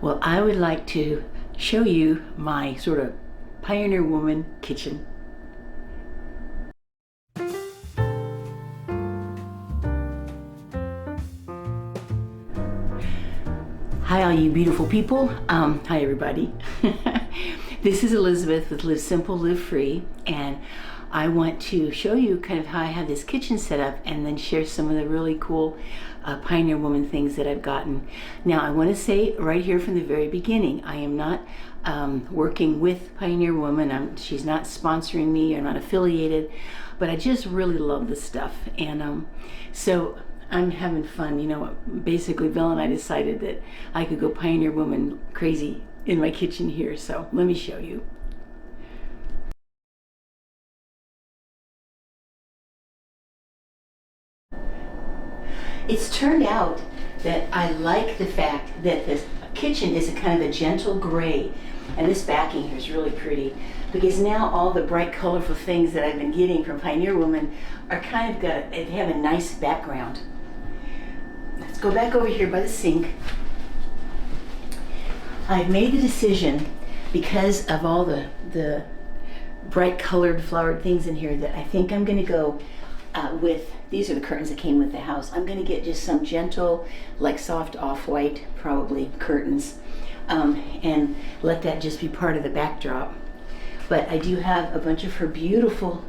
Well, I would like to show you my sort of pioneer woman kitchen. Hi all you beautiful people. Hi everybody. This is Elizabeth with Live Simple, Live Free, and I want to show you kind of how I have this kitchen set up and then share some of the really cool Pioneer Woman things that I've gotten. Now I want to say right here from the very beginning, I am not working with Pioneer Woman. She's not sponsoring me, I'm not affiliated, but I just really love the stuff, and so I'm having fun. You know, basically Bill and I decided that I could go Pioneer Woman crazy in my kitchen here, so let me show you. It's turned out that I like the fact that this kitchen is a kind of a gentle gray, and this backing here is really pretty because now all the bright colorful things that I've been getting from Pioneer Woman are kind of they have a nice background. Let's go back over here by the sink. I've made the decision, because of all the bright colored flowered things in here, that I think I'm going to go with, these are the curtains that came with the house. I'm going to get just some gentle, like soft off-white, probably, curtains, and let that just be part of the backdrop. But I do have a bunch of her beautiful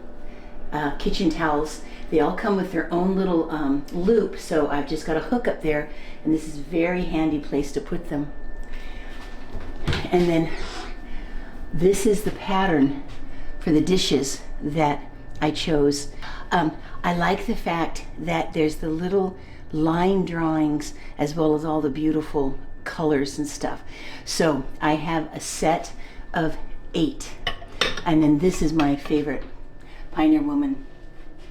kitchen towels. They all come with their own little loop, so I've just got a hook up there, and this is a very handy place to put them. And then this is the pattern for the dishes that I chose. I like the fact that there's the little line drawings as well as all the beautiful colors and stuff. So I have a set of 8, and then this is my favorite Pioneer Woman,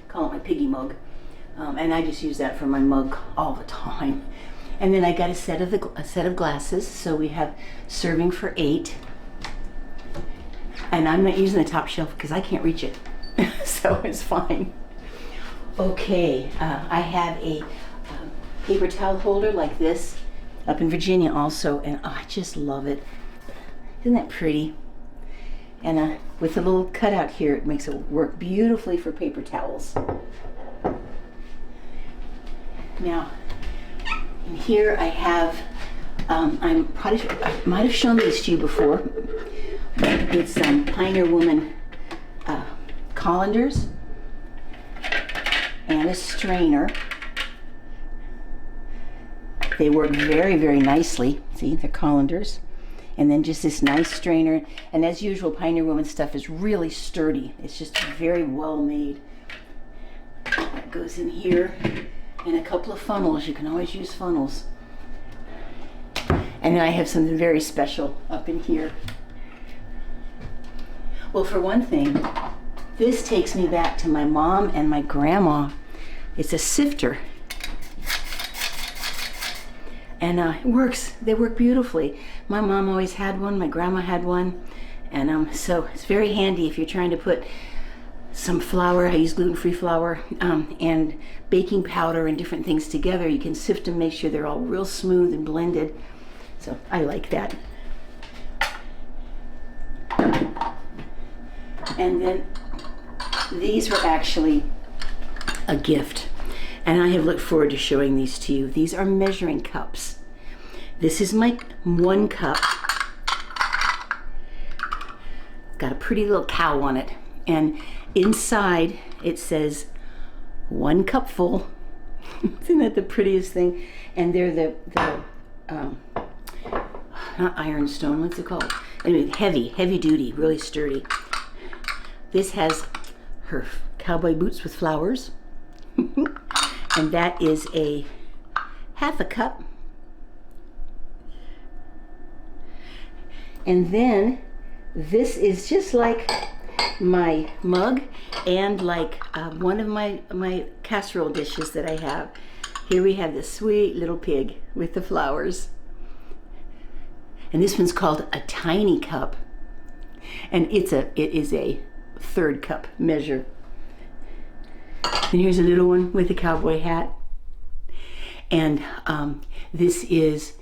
call it my piggy mug, and I just use that for my mug all the time. And then I got a set of glasses, so we have serving for 8, and I'm not using the top shelf because I can't reach it, so it's fine. Okay, I have a paper towel holder like this up in Virginia also, and I just love it. Isn't that pretty? And with a little cutout here, it makes it work beautifully for paper towels. Now, in here I have, I might have shown these to you before. It's Pioneer Woman colanders and a strainer. They work very, very nicely. See, they're colanders. And then just this nice strainer. And as usual, Pioneer Woman stuff is really sturdy. It's just very well made. That goes in here. And a couple of funnels. You can always use funnels. And then I have something very special up in here. Well, for one thing, this takes me back to my mom and my grandma. It's a sifter. And it works. They work beautifully. My mom always had one. My grandma had one. And so it's very handy if you're trying to put some flour. I use gluten-free flour and baking powder and different things together. You can sift them, make sure they're all real smooth and blended. So I like that. And then these were actually a gift, and I have looked forward to showing these to you. These are measuring cups. This is my 1 cup. Got a pretty little cow on it, and inside it says 1 cup full. Isn't that the prettiest thing? And they're the not ironstone, what's it called? Anyway, heavy duty, really sturdy. This has her cowboy boots with flowers. And that is a 1/2 cup. And then this is just like my mug and like one of my casserole dishes that I have. Here we have this sweet little pig with the flowers. And this one's called a tiny cup. And it is a 1/3 cup measure. And here's a little one with a cowboy hat. And this is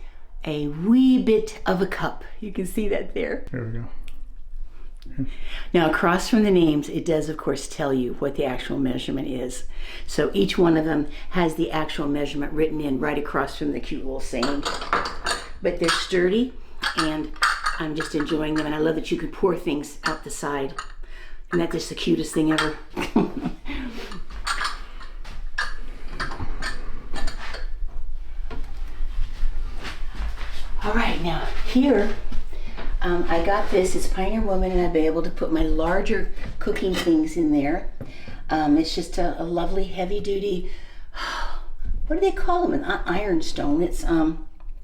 a wee bit of a cup. You can see that there. There we go. Now across from the names, it does of course tell you what the actual measurement is. So each one of them has the actual measurement written in right across from the cute little saying. But they're sturdy and I'm just enjoying them, and I love that you can pour things out the side. Isn't that just the cutest thing ever? All right, now here, I got this, it's Pioneer Woman, and I'll be able to put my larger cooking things in there. It's just a lovely heavy duty, what do they call them? An ironstone. It's,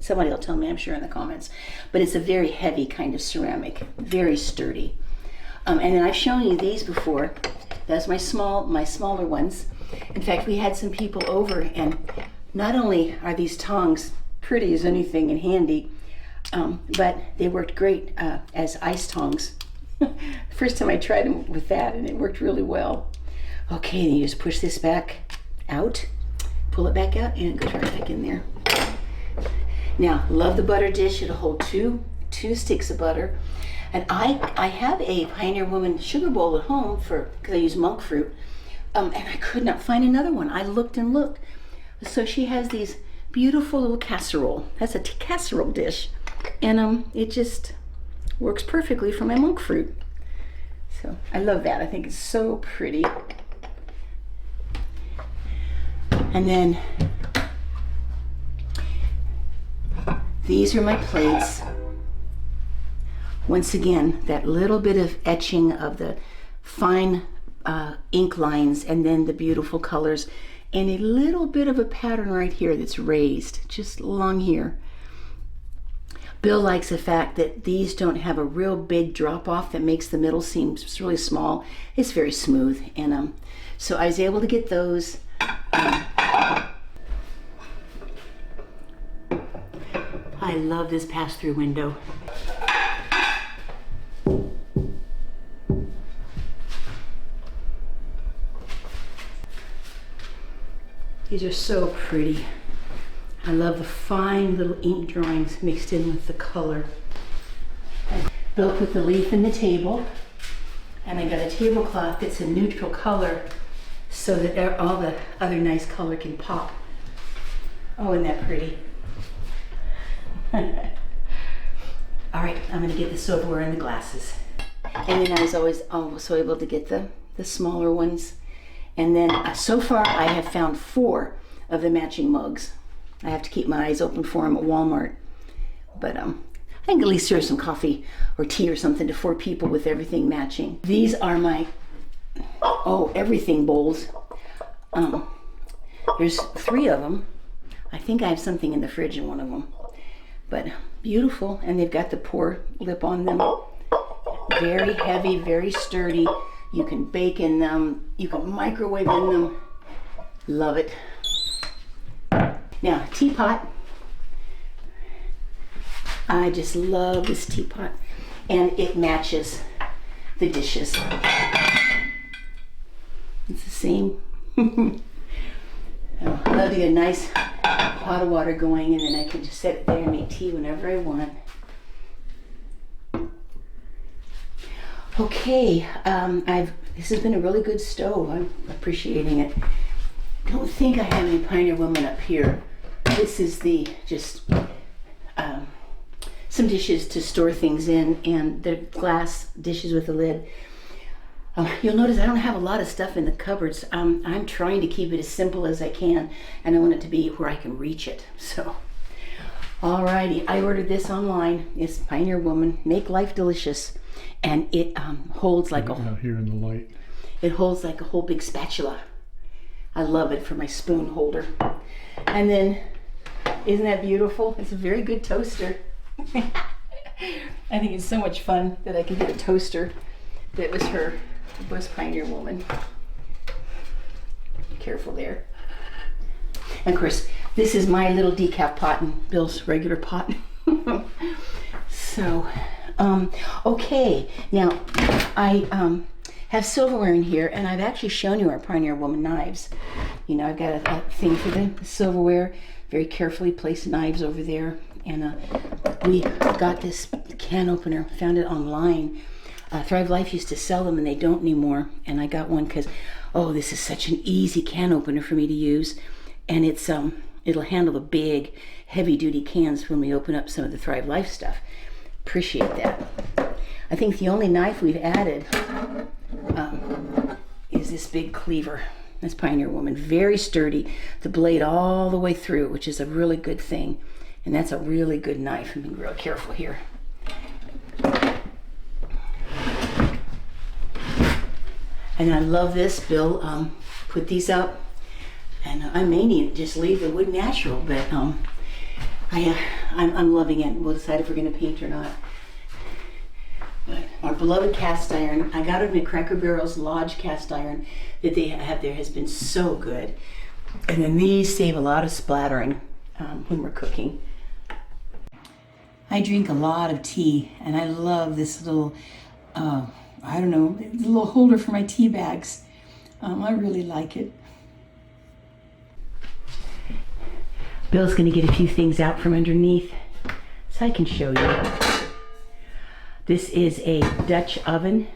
somebody will tell me, I'm sure, in the comments. But it's a very heavy kind of ceramic, very sturdy. And then I've shown you these before. That's my smaller ones. In fact, we had some people over, and not only are these tongs pretty as anything and handy, but they worked great as ice tongs. First time I tried them with that, and it worked really well. Okay, then you just push this back out, pull it back out, and it goes right back in there. Now, love the butter dish. It'll hold two sticks of butter. And I have a Pioneer Woman sugar bowl at home because I use monk fruit, and I could not find another one. I looked and looked. So she has these beautiful little casserole. That's a casserole dish, and it just works perfectly for my monk fruit. So I love that. I think it's so pretty. And then these are my plates. Once again, that little bit of etching of the fine ink lines, and then the beautiful colors, and a little bit of a pattern right here that's raised, just along here. Bill likes the fact that these don't have a real big drop off that makes the middle seem really small. It's very smooth, and so I was able to get those. I love this pass-through window. These are so pretty. I love the fine little ink drawings mixed in with the color. Bill put the leaf in the table, and I got a tablecloth that's a neutral color so that all the other nice color can pop. Oh, isn't that pretty? All right, I'm gonna get the silverware and the glasses. And then I was always also able to get the smaller ones. And then so far I have found 4 of the matching mugs. I have to keep my eyes open for them at Walmart. But I can at least serve some coffee or tea or something to 4 people with everything matching. These are my, everything bowls. There's 3 of them. I think I have something in the fridge in one of them. But beautiful, and they've got the pour lip on them. Very heavy, very sturdy. You can bake in them, you can microwave in them. Love it. Now, teapot. I just love this teapot, and it matches the dishes. It's the same. I love to get a nice pot of water going, and then I can just set it there and make tea whenever I want. Okay, this has been a really good stove. I'm appreciating it. I don't think I have any Pioneer Woman up here. This is some dishes to store things in, and they're glass dishes with a lid. You'll notice I don't have a lot of stuff in the cupboards. I'm trying to keep it as simple as I can, and I want it to be where I can reach it. So, alrighty, I ordered this online. It's Pioneer Woman, Make Life Delicious, and it holds like out here in the light. It holds like a whole big spatula. I love it for my spoon holder. And then, isn't that beautiful? It's a very good toaster. I think it's so much fun that I can get a toaster that was Pioneer Woman. Careful there. And of course, this is my little decaf pot and Bill's regular pot. So, okay, now I have silverware in here, and I've actually shown you our Pioneer Woman knives. You know, I've got a thing for the silverware. Very carefully placed knives over there. and we got this can opener, found it online. Thrive Life used to sell them and they don't anymore, and I got one because, oh, this is such an easy can opener for me to use, and it's it'll handle the big heavy duty cans when we open up some of the Thrive Life stuff. Appreciate that. I think the only knife we've added is this big cleaver. That's Pioneer Woman, very sturdy, the blade all the way through, which is a really good thing, and that's a really good knife. I'm being real careful here. And I love this. Bill put these up, and I may need to just leave the wood natural, but I'm loving it. We'll decide if we're going to paint or not. But our beloved cast iron, I got it at Cracker Barrel's Lodge cast iron that they have there, has been so good. And then these save a lot of splattering when we're cooking. I drink a lot of tea, and I love this little I don't know, a little holder for my tea bags. I really like it. Bill's gonna get a few things out from underneath so I can show you. This is a Dutch oven.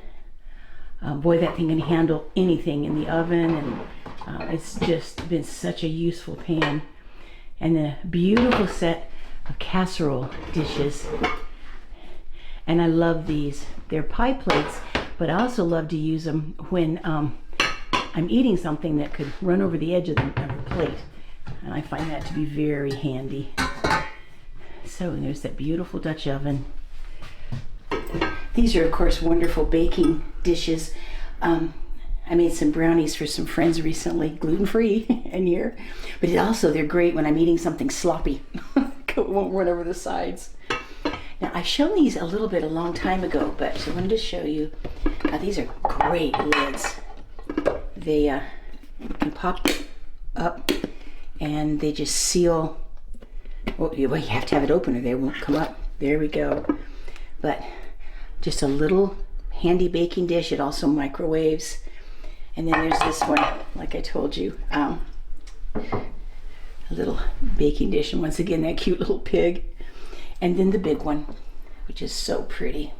Boy, that thing can handle anything in the oven, and it's just been such a useful pan. And a beautiful set of casserole dishes. And I love these. They're pie plates, but I also love to use them when I'm eating something that could run over the edge of the plate. And I find that to be very handy. So there's that beautiful Dutch oven. These are, of course, wonderful baking dishes. I made some brownies for some friends recently, gluten-free in here. But they're great when I'm eating something sloppy. It won't run over the sides. Now, I've shown these a little bit a long time ago, but I wanted to show you. These are great lids. They can pop up, and they just seal. Well, you have to have it open or they won't come up. There we go. But just a little handy baking dish. It also microwaves. And then there's this one, like I told you, a little baking dish. And once again, that cute little pig. And then the big one, which is so pretty.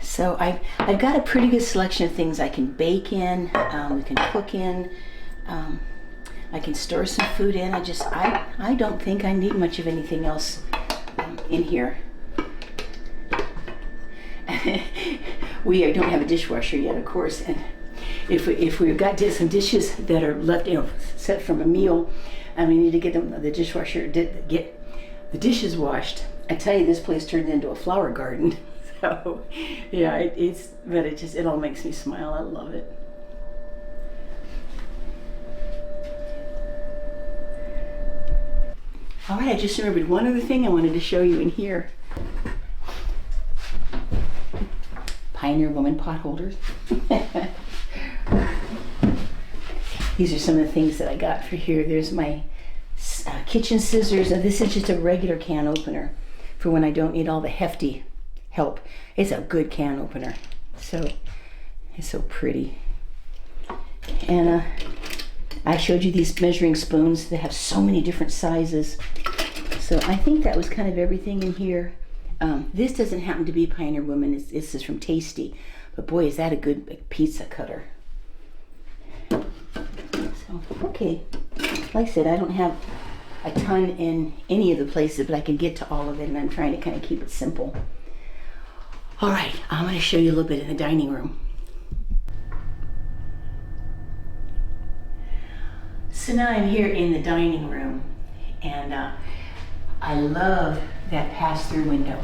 So I've got a pretty good selection of things I can bake in, we can cook in, I can store some food in. I don't think I need much of anything else in here. We don't have a dishwasher yet, of course, and if we've got some dishes that are left, set from a meal, and we need to get the dishwasher, get the dishes washed. I tell you, this place turned into a flower garden. So, yeah, it all makes me smile. I love it. All right, I just remembered one other thing I wanted to show you in here. Pioneer Woman pot holders. These are some of the things that I got for here. There's my kitchen scissors. This is just a regular can opener for when I don't need all the hefty help. It's a good can opener. So it's so pretty. And I showed you these measuring spoons. They have so many different sizes. So I think that was kind of everything in here. This doesn't happen to be Pioneer Woman. This is from Tasty. But boy, is that a good pizza cutter. So, okay. Like I said, I don't have a ton in any of the places, but I can get to all of it, and I'm trying to kind of keep it simple. All right, I'm going to show you a little bit in the dining room. So now I'm here in the dining room, and I love that pass-through window.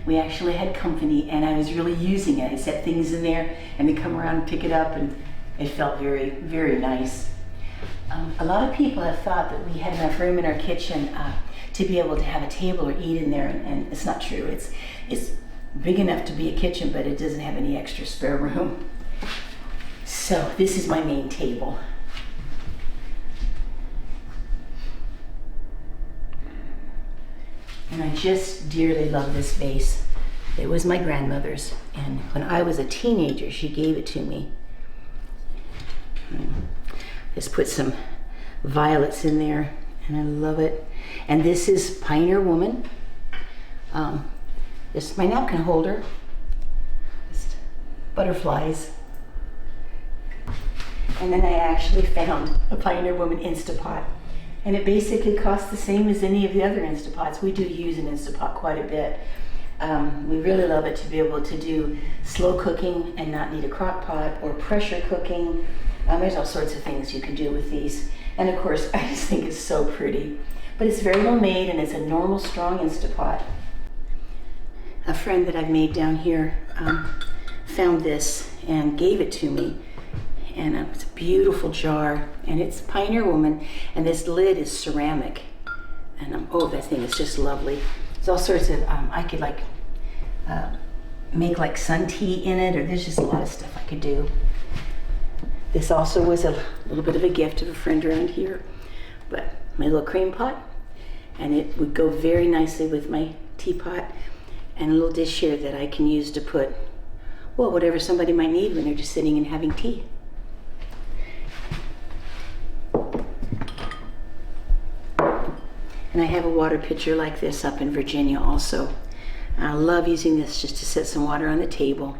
We actually had company, and I was really using it. I set things in there, and they come around and pick it up, and it felt very, very nice. A lot of people have thought that we had enough room in our kitchen to be able to have a table or eat in there, and it's not true. It's big enough to be a kitchen, but it doesn't have any extra spare room. So this is my main table. And I just dearly love this vase. It was my grandmother's, and when I was a teenager, she gave it to me. Just put some violets in there, and I love it. And this is Pioneer Woman. This is my napkin holder. Just butterflies. And then I actually found a Pioneer Woman Instapot. And it basically costs the same as any of the other Instapots. We do use an Instapot quite a bit. We really love it to be able to do slow cooking and not need a crock pot, or pressure cooking. There's all sorts of things you can do with these. And of course, I just think it's so pretty. But it's very well made, and it's a normal, strong Instapot. A friend that I've made down here found this and gave it to me. And it's a beautiful jar, and it's Pioneer Woman, and this lid is ceramic. And oh, that thing is just lovely. There's all sorts of, I could like make like sun tea in it, or there's just a lot of stuff I could do. This also was a little bit of a gift of a friend around here, but my little cream pot, and it would go very nicely with my teapot, and a little dish here that I can use to put, well, whatever somebody might need when they're just sitting and having tea. And I have a water pitcher like this up in Virginia also. I love using this just to set some water on the table.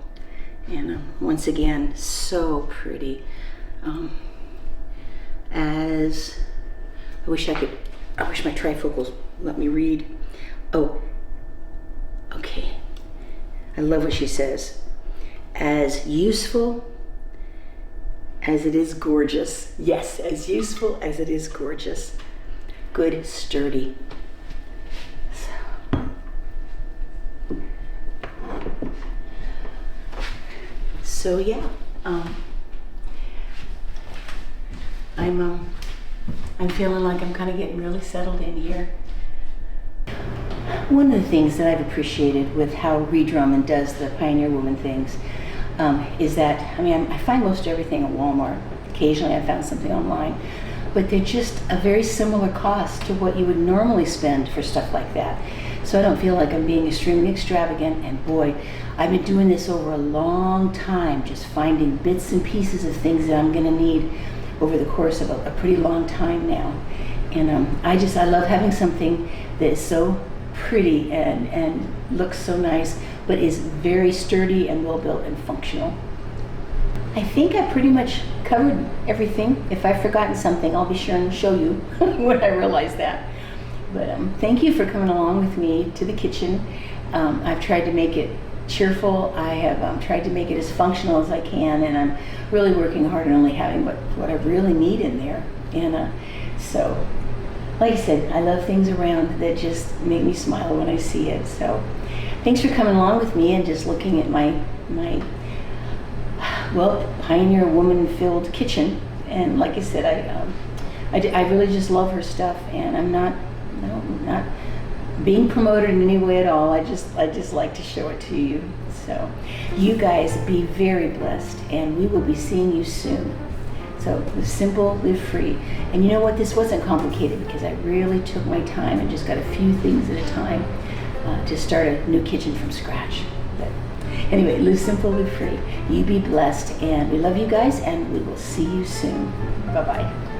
And once again, so pretty. As I wish my trifocals let me read. Oh, okay. I love what she says. As useful as it is gorgeous. Yes, as useful as it is gorgeous. Good, sturdy. So yeah, I'm feeling like I'm kind of getting really settled in here. One of the things that I've appreciated with how Ree Drummond does the Pioneer Woman things is that, I find most everything at Walmart. Occasionally I found something online, but they're just a very similar cost to what you would normally spend for stuff like that. So I don't feel like I'm being extremely extravagant, and boy, I've been doing this over a long time, just finding bits and pieces of things that I'm gonna need over the course of a pretty long time now. And I love having something that is so pretty and looks so nice, but is very sturdy and well built and functional. I think I pretty much covered everything. If I've forgotten something, I'll be sure and show you when I realize that. But thank you for coming along with me to the kitchen. I've tried to make it cheerful. I have tried to make it as functional as I can, and I'm really working hard on only having what I really need in there. And so, like I said, I love things around that just make me smile when I see it. So thanks for coming along with me and just looking at my well, Pioneer Woman-filled kitchen. And like I said, I really just love her stuff, and I'm not being promoted in any way at all. I just like to show it to you. So you guys be very blessed, and we will be seeing you soon. So live simple, live free. And you know what? This wasn't complicated because I really took my time and just got a few things at a time to start a new kitchen from scratch. But anyway, live simple, live free. You be blessed, and we love you guys, and we will see you soon. Bye-bye.